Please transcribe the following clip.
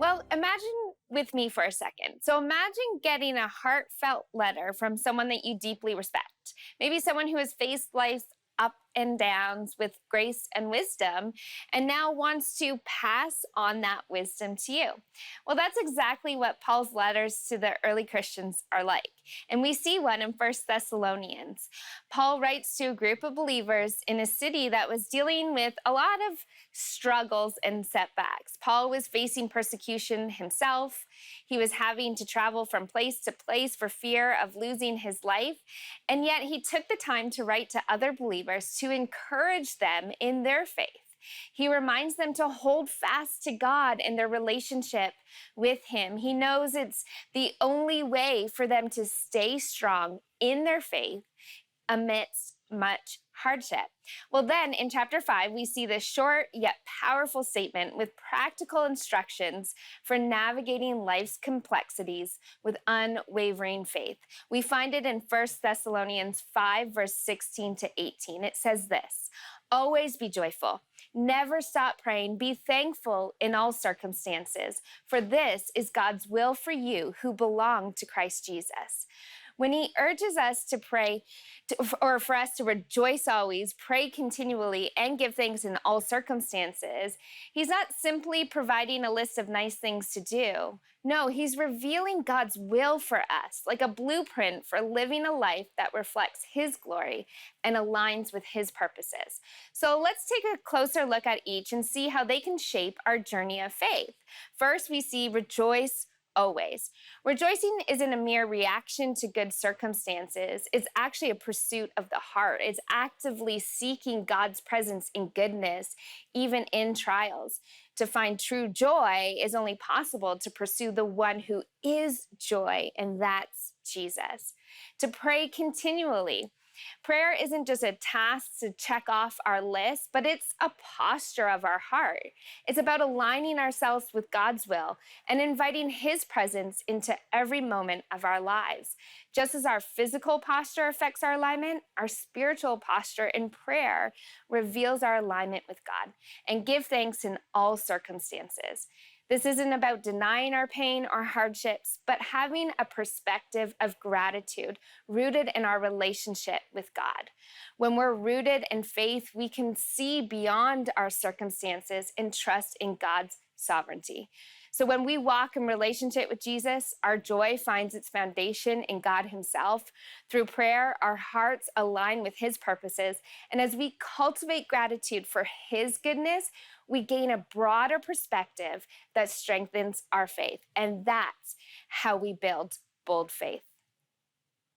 Well, imagine with me for a second. So imagine getting a heartfelt letter from someone that you deeply respect. Maybe someone who has faced life's up and downs with grace and wisdom and now wants to pass on that wisdom to you. Well, that's exactly what Paul's letters to the early Christians are like. And we see one in First Thessalonians. Paul writes to a group of believers in a city that was dealing with a lot of struggles and setbacks. Paul was facing persecution himself. He was having to travel from place to place for fear of losing his life. And yet he took the time to write to other believers to encourage them in their faith. He reminds them to hold fast to God in their relationship with Him. He knows it's the only way for them to stay strong in their faith amidst much hardship. Well, then in chapter 5, we see this short yet powerful statement with practical instructions for navigating life's complexities with unwavering faith. We find it in 1 Thessalonians 5, verse 16 to 18. It says this: "Always be joyful. Never stop praying. Be thankful in all circumstances, for this is God's will for you who belong to Christ Jesus." When he urges us to pray, or for us to rejoice always, pray continually, and give thanks in all circumstances, he's not simply providing a list of nice things to do. No, he's revealing God's will for us, like a blueprint for living a life that reflects his glory and aligns with his purposes. So let's take a closer look at each and see how they can shape our journey of faith. First, we see rejoice always. Rejoicing isn't a mere reaction to good circumstances. It's actually a pursuit of the heart. It's actively seeking God's presence in goodness, even in trials. To find true joy is only possible to pursue the one who is joy, and that's Jesus. To pray continually. Prayer isn't just a task to check off our list, but it's a posture of our heart. It's about aligning ourselves with God's will and inviting his presence into every moment of our lives. Just as our physical posture affects our alignment, our spiritual posture in prayer reveals our alignment with God. And give thanks in all circumstances. This isn't about denying our pain or hardships, but having a perspective of gratitude rooted in our relationship with God. When we're rooted in faith, we can see beyond our circumstances and trust in God's sovereignty. So when we walk in relationship with Jesus, our joy finds its foundation in God himself. Through prayer, our hearts align with his purposes. And as we cultivate gratitude for his goodness, we gain a broader perspective that strengthens our faith. And that's how we build bold faith.